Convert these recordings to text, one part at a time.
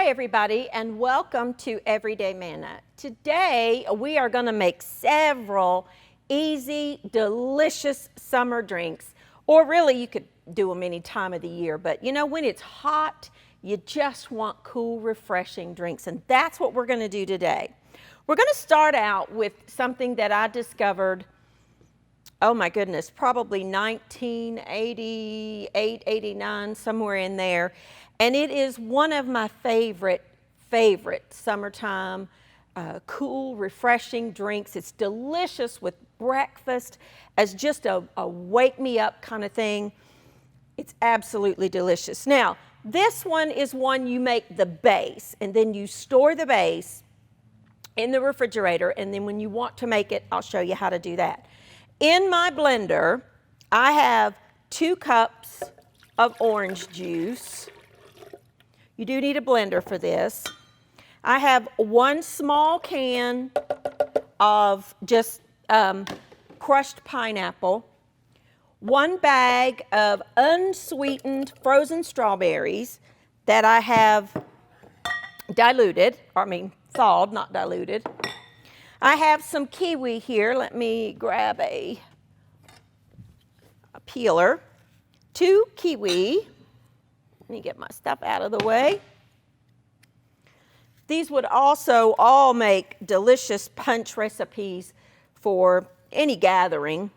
Hi everybody, and welcome to Everyday Manna. Today we are going to make several easy, delicious summer drinks, or really you could do them any time of the year, but you know, when it's hot, you just want cool, refreshing drinks, and that's what we're going to do today. We're going to start out with something that I discovered, oh my goodness, probably 1988, 89, somewhere in there. And it is one of my favorite summertime cool, refreshing drinks. It's delicious with breakfast as just a wake me up kind of thing. It's absolutely delicious. Now, this one is one you make the base, and then you store the base in the refrigerator, and then when you want to make it, I'll show you how to do that. In my blender, I have 2 cups of orange juice. You do need a blender for this. I have 1 small can of just crushed pineapple, 1 bag of unsweetened frozen strawberries that I have thawed, not diluted. I have some kiwi here. Let me grab a peeler. 2 kiwi. Let me get my stuff out of the way. These would also all make delicious punch recipes for any gathering.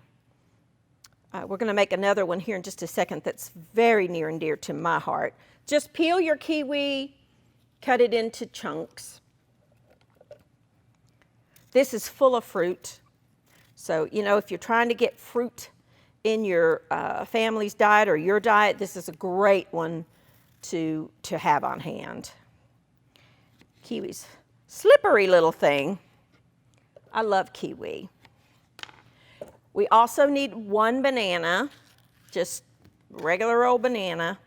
We're going to make another one here in just a second that's very near and dear to my heart. Just peel your kiwi, cut it into chunks. This is full of fruit. So, you know, if you're trying to get fruit in your family's diet or your diet, this is a great one to have on hand. Kiwi's slippery little thing. I love kiwi. We also need 1 banana, just regular old banana,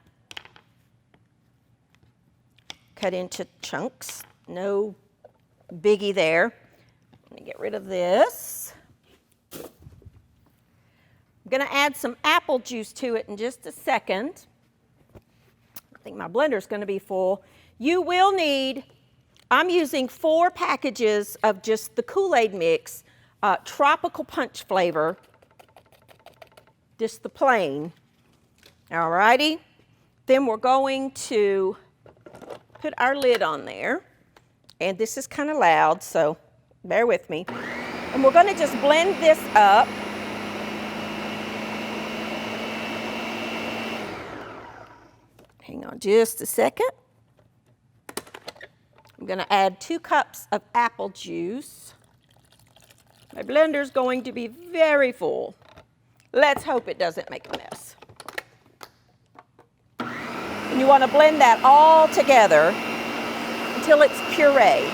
cut into chunks, no biggie there. Let me get rid of this. I'm going to add some apple juice to it in just a second. I think my blender's going to be full. You will need, I'm using 4 packages of just the Kool-Aid mix, tropical punch flavor, just the plain. All righty. Then we're going to put our lid on there. And this is kind of loud, so bear with me. And we're going to just blend this up. Hang on just a second. I'm going to add 2 cups of apple juice. My blender's going to be very full. Let's hope it doesn't make a mess. And you want to blend that all together until it's pureed.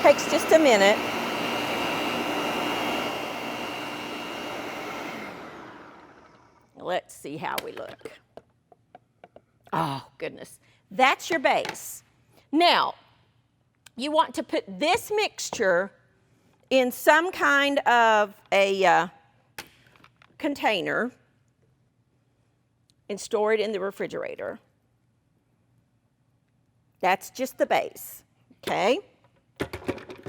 Takes just a minute. Let's see how we look. Oh, goodness. That's your base. Now, you want to put this mixture in some kind of a container and store it in the refrigerator. That's just the base, okay?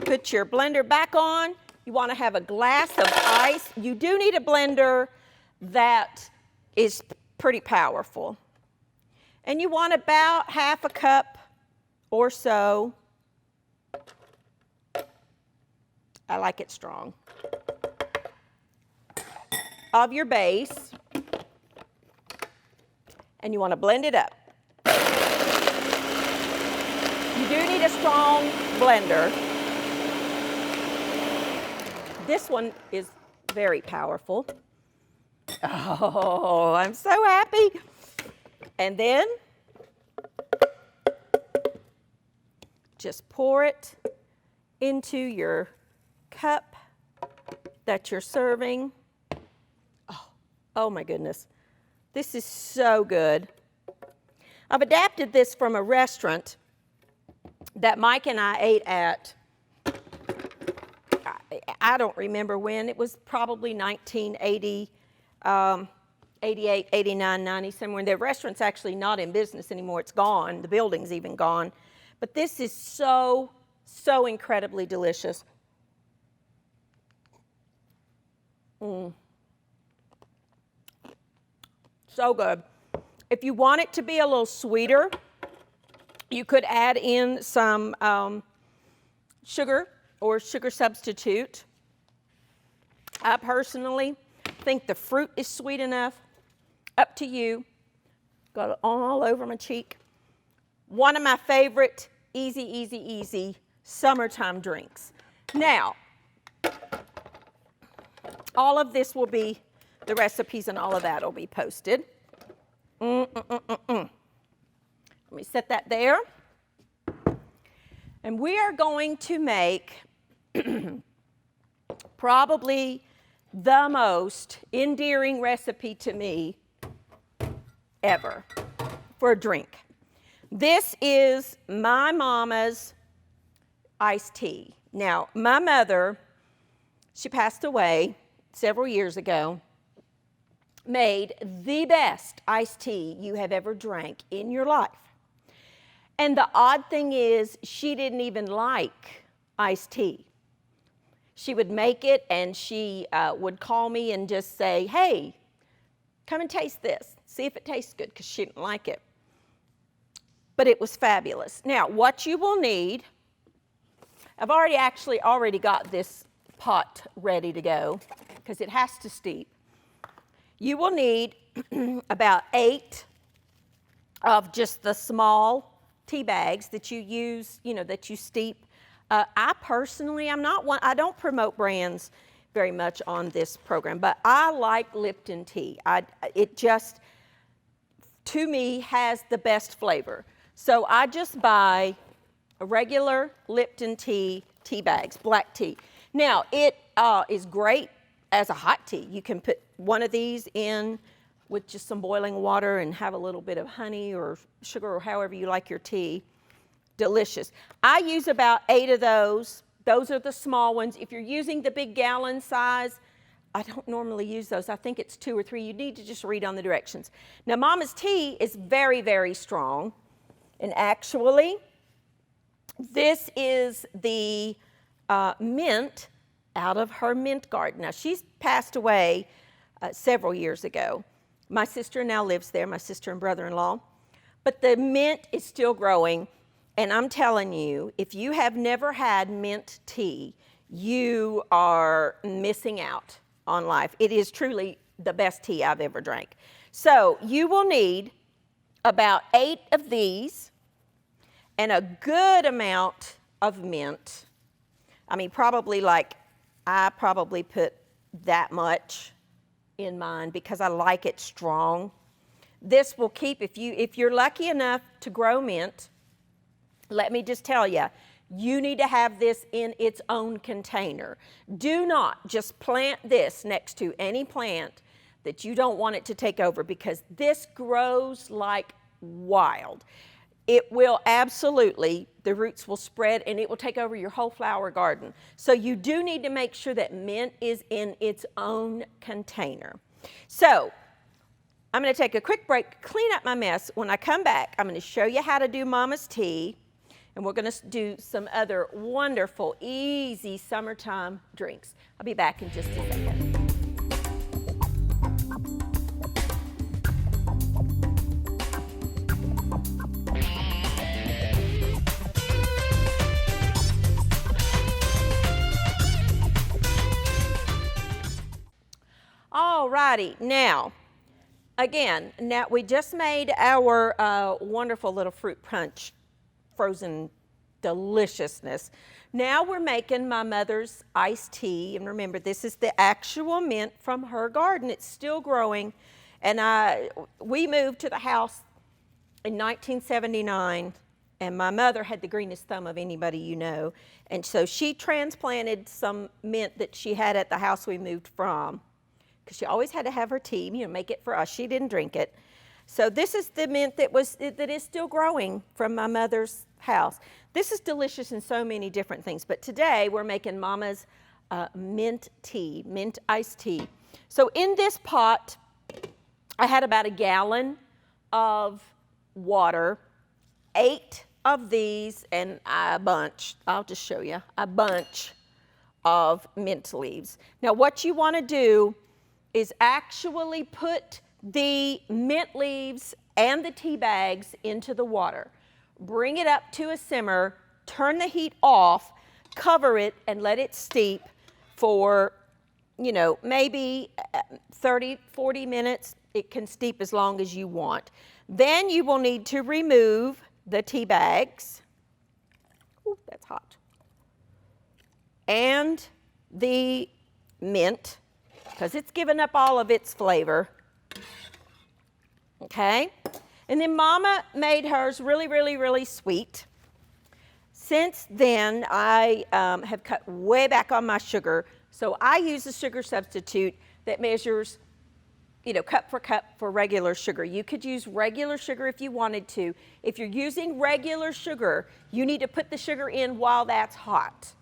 Put your blender back on. You want to have a glass of ice. You do need a blender that is pretty powerful. And you want about 1/2 cup or so. I like it strong. Of your base. And you want to blend it up. You do need a strong blender. This one is very powerful. Oh, I'm so happy. And then just pour it into your cup that you're serving. Oh my goodness. This is so good. I've adapted this from a restaurant that Mike and I ate at. I don't remember when. It was probably 1980. 88, 89, 90, somewhere. The restaurant's actually not in business anymore. It's gone. The building's even gone. But this is so, so incredibly delicious. So good. If you want it to be a little sweeter, you could add in some sugar or sugar substitute. I personally think the fruit is sweet enough. Up to you. Got it all over my cheek. One of my favorite easy, easy, easy summertime drinks. Now, all of this will be, the recipes and all of that will be posted. Let me set that there. And we are going to make probably the most endearing recipe to me ever for a drink. This is my mama's iced tea. Now, my mother, she passed away several years ago, made the best iced tea you have ever drank in your life. And the odd thing is, she didn't even like iced tea. She would make it and she would call me and just say, hey, come and taste this. See if it tastes good, because she didn't like it. But it was fabulous. Now, what you will need, I've already got this pot ready to go, because it has to steep. You will need about 8 of just the small tea bags that you use, that you steep. I personally, I don't promote brands very much on this program, but I like Lipton tea. It just, to me, has the best flavor. So I just buy a regular Lipton tea bags, black tea. Now, it is great as a hot tea. You can put one of these in with just some boiling water and have a little bit of honey or sugar or however you like your tea. Delicious. I use about 8 of those. Those are the small ones. If you're using the big gallon size, I don't normally use those. I think it's 2 or 3. You need to just read on the directions. Now, Mama's tea is very, very strong. And actually, this is the mint out of her mint garden. Now, she's passed away several years ago. My sister now lives there, my sister and brother-in-law. But the mint is still growing. And I'm telling you, if you have never had mint tea, you are missing out on life. It is truly the best tea I've ever drank. So you will need about 8 of these and a good amount of mint. I mean, I probably put that much in mine because I like it strong. This will keep, if you're lucky enough to grow mint, let me just tell you, you need to have this in its own container. Do not just plant this next to any plant that you don't want it to take over, because this grows like wild. It will absolutely, the roots will spread and it will take over your whole flower garden. So you do need to make sure that mint is in its own container. So I'm going to take a quick break, clean up my mess. When I come back, I'm going to show you how to do Mama's tea. And we're going to do some other wonderful, easy summertime drinks. I'll be back in just a second. All righty, now, again, we just made our wonderful little fruit punch, frozen deliciousness. Now we're making my mother's iced tea, and remember, this is the actual mint from her garden. It's still growing, and we moved to the house in 1979, and my mother had the greenest thumb of anybody you know, and so she transplanted some mint that she had at the house we moved from, because she always had to have her tea, make it for us. She didn't drink it. So this is the mint that is still growing from my mother's house. This is delicious in so many different things, but today we're making Mama's mint tea, mint iced tea. So in this pot, I had about a gallon of water, 8 of these, and a bunch, I'll just show you, a bunch of mint leaves. Now what you want to do is actually put the mint leaves and the tea bags into the water. Bring it up to a simmer, turn the heat off, cover it, and let it steep for, you know, maybe 30, 40 minutes. It can steep as long as you want. Then you will need to remove the tea bags. Ooh, that's hot. And the mint, because it's given up all of its flavor. Okay? And then Mama made hers really, really, really sweet. Since then, I have cut way back on my sugar. So I use a sugar substitute that measures, you know, cup for regular sugar. You could use regular sugar if you wanted to. If you're using regular sugar, you need to put the sugar in while that's hot.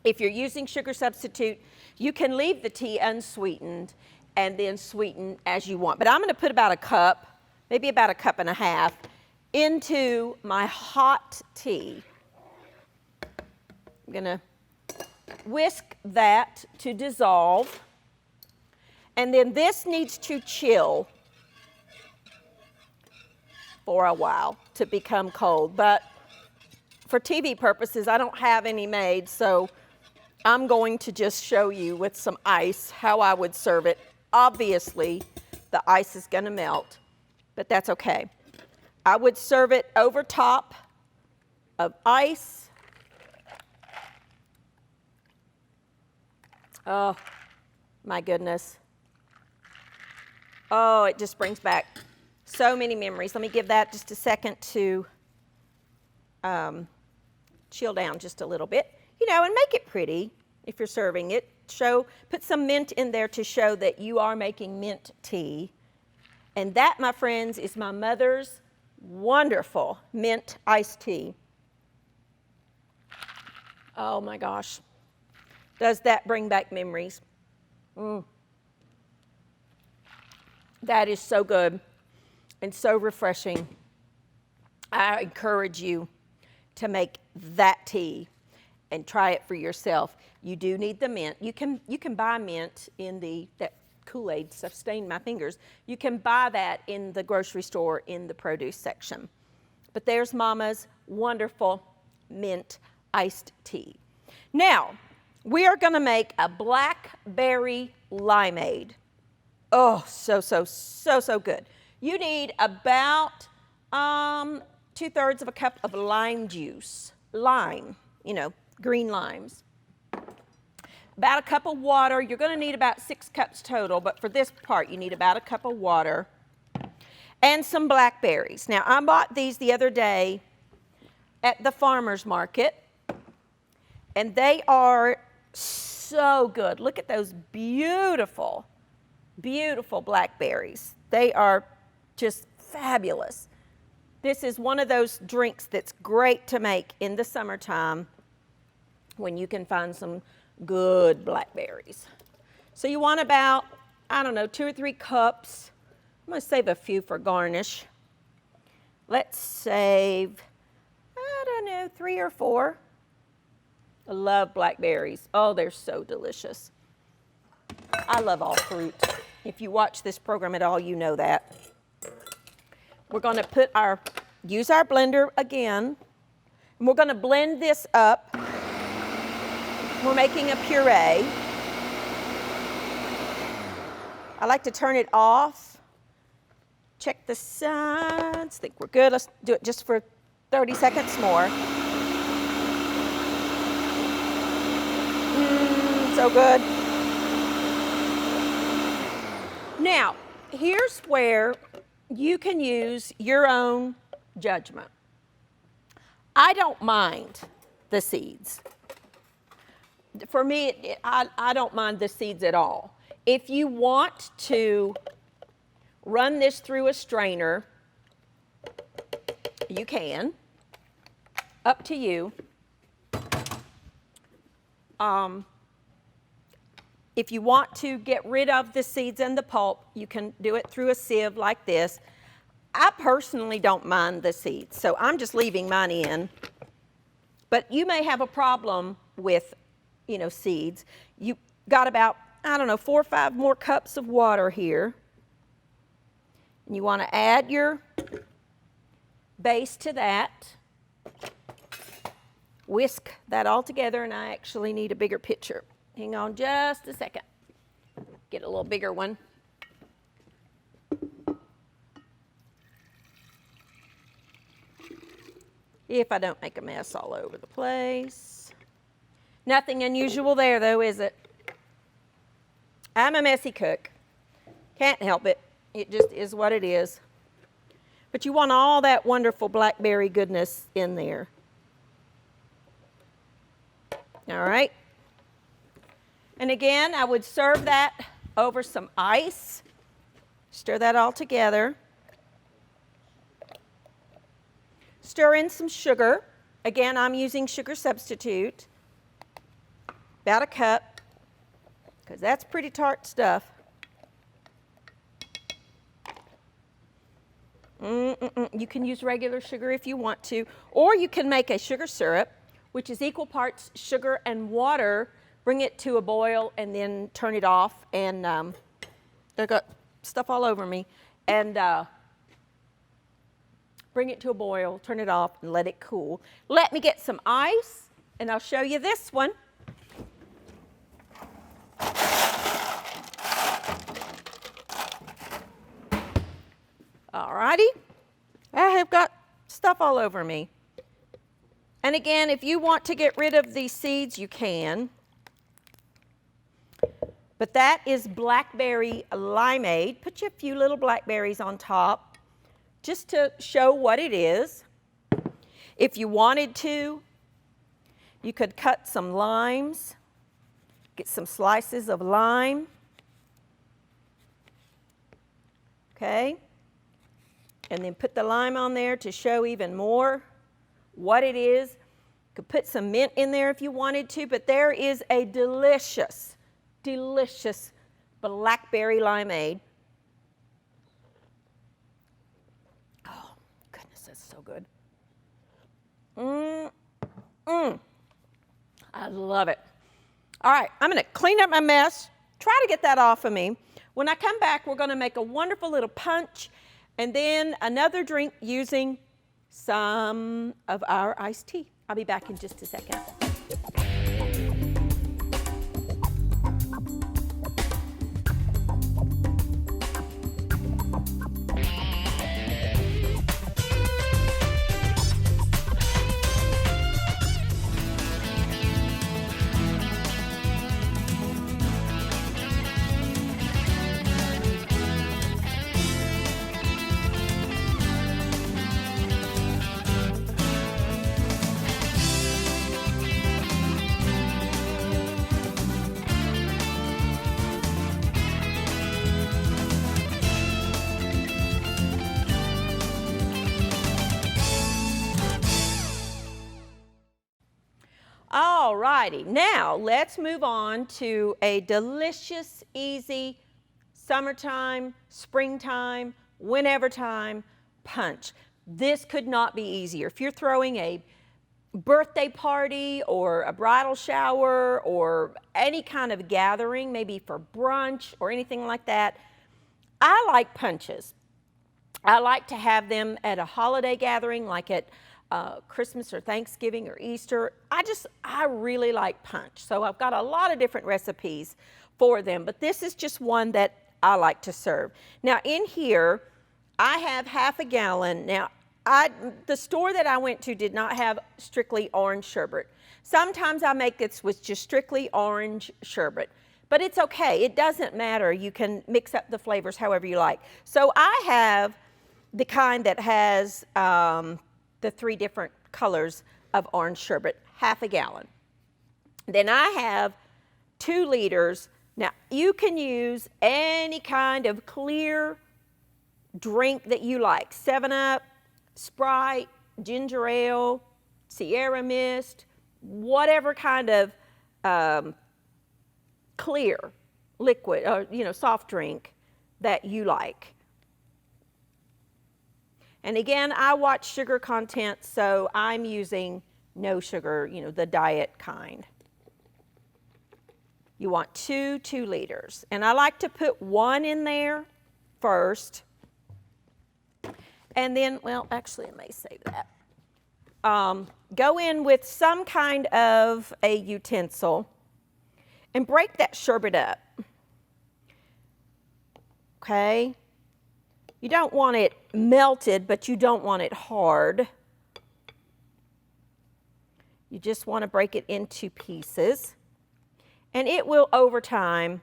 If you're using sugar substitute, you can leave the tea unsweetened and then sweeten as you want. But I'm going to put about a cup, maybe about a cup and a half, into my hot tea. I'm going to whisk that to dissolve. And then this needs to chill for a while to become cold. But for TV purposes, I don't have any made, so I'm going to just show you with some ice how I would serve it. Obviously, the ice is going to melt, but that's okay. I would serve it over top of ice. Oh, my goodness. Oh, it just brings back so many memories. Let me give that just a second to chill down just a little bit. You know, and make it pretty if you're serving it. Put some mint in there to show that you are making mint tea. And that, my friends, is my mother's wonderful mint iced tea. Oh my gosh. Does that bring back memories? That is so good and so refreshing. I encourage you to make that tea and try it for yourself. You do need the mint. You can buy mint in that Kool-Aid stuff stained my fingers. You can buy that in the grocery store in the produce section. But there's Mama's wonderful mint iced tea. Now, we are going to make a blackberry limeade. Oh, so good. You need about 2/3 of a cup of lime juice. Lime, you know, green limes. About a cup of water. You're going to need about 6 cups total, but for this part, you need about a cup of water. And some blackberries. Now, I bought these the other day at the farmer's market, and they are so good. Look at those beautiful, beautiful blackberries. They are just fabulous. This is one of those drinks that's great to make in the summertime when you can find some good blackberries. So you want about, I don't know, 2 or 3 cups. I'm going to save a few for garnish. Let's save, I don't know, 3 or 4. I love blackberries. Oh, they're so delicious. I love all fruit. If you watch this program at all, you know that. We're going to use our blender again, and we're going to blend this up. We're making a puree. I like to turn it off. Check the sides. Think we're good. Let's do it just for 30 seconds more. So good. Now, here's where you can use your own judgment. I don't mind the seeds. For me, I don't mind the seeds at all. If you want to run this through a strainer, you can. Up to you. if you want to get rid of the seeds and the pulp, you can do it through a sieve like this. I personally don't mind the seeds, so I'm just leaving mine in. But you may have a problem with, seeds. You got about, I don't know, 4 or 5 more cups of water here. And you want to add your base to that. Whisk that all together, and I actually need a bigger pitcher. Hang on just a second. Get a little bigger one. If I don't make a mess all over the place. Nothing unusual there though, is it? I'm a messy cook. Can't help it. It just is what it is. But you want all that wonderful blackberry goodness in there. All right. And again, I would serve that over some ice. Stir that all together. Stir in some sugar. Again, I'm using sugar substitute. About a cup, because that's pretty tart stuff. You can use regular sugar if you want to, or you can make a sugar syrup, which is equal parts sugar and water. Bring it to a boil and then turn it off. And I got stuff all over me. And bring it to a boil, turn it off, and let it cool. Let me get some ice, and I'll show you this one. All righty. I have got stuff all over me. And again, if you want to get rid of these seeds, you can. But that is Blackberry Limeade. Put you a few little blackberries on top just to show what it is. If you wanted to, you could cut some limes, get some slices of lime. Okay? And then put the lime on there to show even more what it is. You could put some mint in there if you wanted to, but there is a delicious, delicious Blackberry Limeade. Oh, goodness, that's so good. I love it. All right, I'm going to clean up my mess, try to get that off of me. When I come back, we're going to make a wonderful little punch and then another drink using some of our iced tea. I'll be back in just a second. All righty, now let's move on to a delicious, easy summertime, springtime, whenever time punch. This could not be easier. If you're throwing a birthday party or a bridal shower or any kind of gathering, maybe for brunch or anything like that, I like punches. I like to have them at a holiday gathering like at Christmas or Thanksgiving or Easter. I really like punch. So I've got a lot of different recipes for them, but this is just one that I like to serve. Now in here, I have half a gallon. Now, the store that I went to did not have strictly orange sherbet. Sometimes I make this with just strictly orange sherbet, but it's okay. It doesn't matter. You can mix up the flavors however you like. So I have the kind that has the 3 different colors of orange sherbet, half a gallon. Then I have 2 liters. Now, you can use any kind of clear drink that you like. 7-Up, Sprite, ginger ale, Sierra Mist, whatever kind of clear liquid or, soft drink that you like. And again, I watch sugar content, so I'm using no sugar, the diet kind. You want 2 liters. And I like to put 1 in there first. And then, well, actually, I may save that. Go in with some kind of a utensil and break that sherbet up. Okay? You don't want it melted, but you don't want it hard. You just want to break it into pieces. And it will, over time,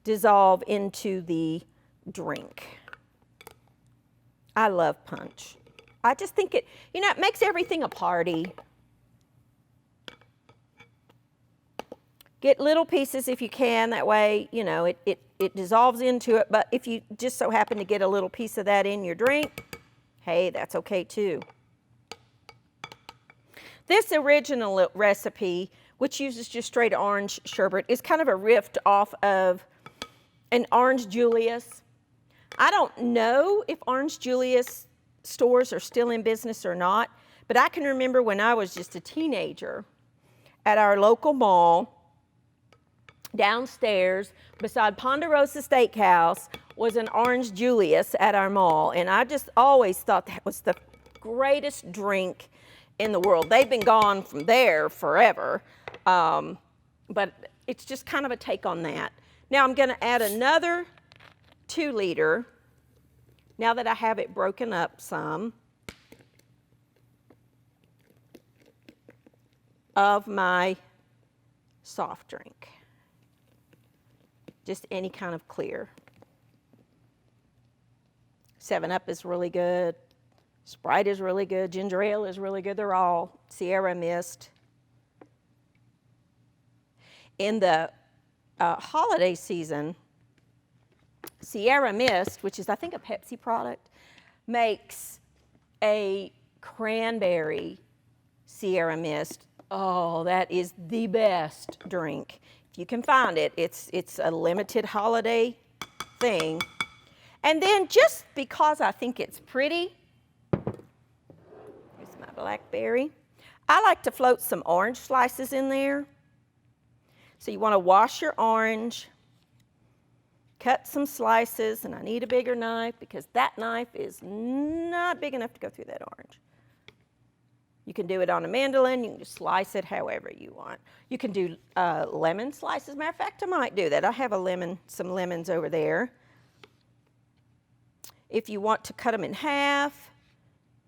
dissolve into the drink. I love punch. I just think it makes everything a party. Get little pieces if you can, that way, it dissolves into it. But if you just so happen to get a little piece of that in your drink, hey, that's okay too. This original recipe, which uses just straight orange sherbet, is kind of a riff off of an Orange Julius. I don't know if Orange Julius stores are still in business or not, but I can remember when I was just a teenager at our local mall, downstairs beside Ponderosa Steakhouse was an Orange Julius at our mall, and I just always thought that was the greatest drink in the world. They've been gone from there forever, but it's just kind of a take on that. Now I'm going to add another 2 liter, now that I have it broken up some, of my soft drink. Just any kind of clear. 7-Up is really good. Sprite is really good. Ginger ale is really good. They're all Sierra Mist. In the holiday season, Sierra Mist, which is I think a Pepsi product, makes a cranberry Sierra Mist. Oh, that is the best drink. If you can find it, it's a limited holiday thing. And then just because I think it's pretty, here's my blackberry. I like to float some orange slices in there. So you want to wash your orange, cut some slices, and I need a bigger knife because that knife is not big enough to go through that orange. You can do it on a mandolin. You can just slice it however you want. You can do lemon slices. Matter of fact, I might do that. I have some lemons over there. If you want to cut them in half,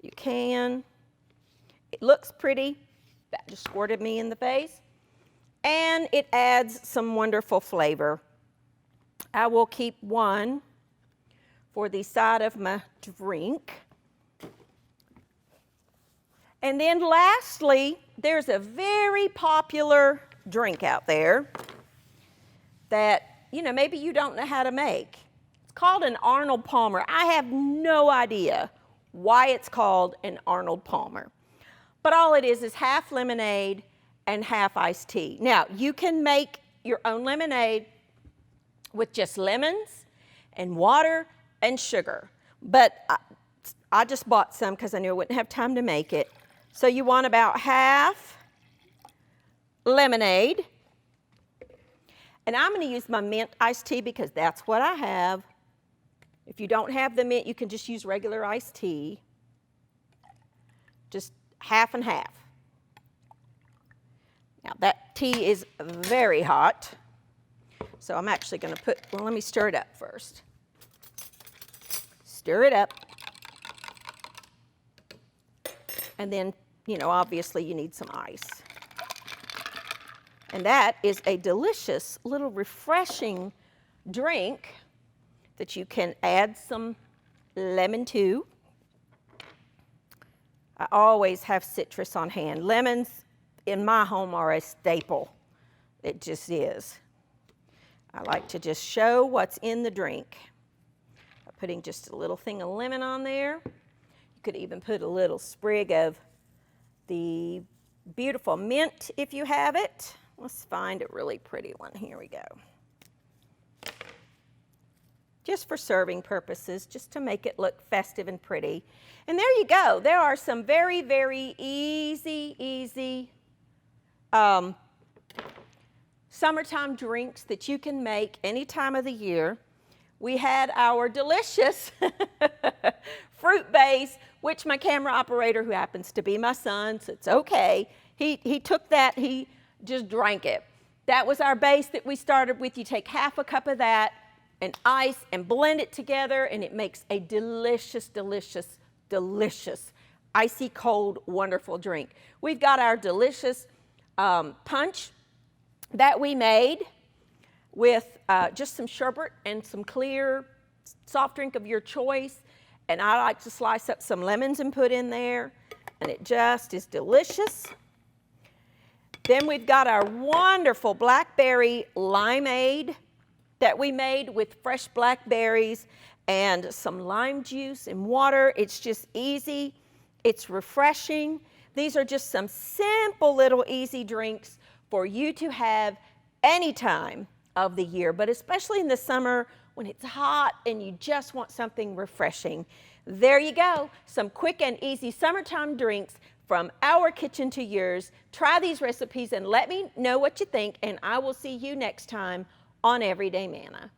you can. It looks pretty. That just squirted me in the face. And it adds some wonderful flavor. I will keep 1 for the side of my drink. And then lastly, there's a very popular drink out there that, maybe you don't know how to make. It's called an Arnold Palmer. I have no idea why it's called an Arnold Palmer. But all it is half lemonade and half iced tea. Now, you can make your own lemonade with just lemons and water and sugar. But I just bought some because I knew I wouldn't have time to make it. So you want about half lemonade. And I'm going to use my mint iced tea because that's what I have. If you don't have the mint, you can just use regular iced tea. Just half and half. Now that tea is very hot. So I'm actually going to let me stir it up first. Stir it up. And then, obviously you need some ice. And that is a delicious little refreshing drink that you can add some lemon to. I always have citrus on hand. Lemons in my home are a staple. It just is. I like to just show what's in the drink by putting just a little thing of lemon on there. You could even put a little sprig of the beautiful mint if you have it. Let's find a really pretty one. Here we go. just for serving purposes, just to make it look festive and pretty. And there you go. There are some very, very easy summertime drinks that you can make any time of the year. We had our delicious fruit base, which my camera operator, who happens to be my son, so it's okay, he took that, he just drank it. That was our base that we started with. You take half a cup of that and ice and blend it together, and it makes a delicious, delicious, delicious, icy cold, wonderful drink. We've got our delicious punch that we made with just some sherbet and some clear soft drink of your choice. And I like to slice up some lemons and put in there, and it just is delicious. Then we've got our wonderful Blackberry Limeade that we made with fresh blackberries and some lime juice and water. It's just easy. It's refreshing. These are just some simple little easy drinks for you to have any time of the year, but especially in the summer when it's hot and you just want something refreshing. There you go, some quick and easy summertime drinks from our kitchen to yours. Try these recipes and let me know what you think, and I will see you next time on Everyday Manna.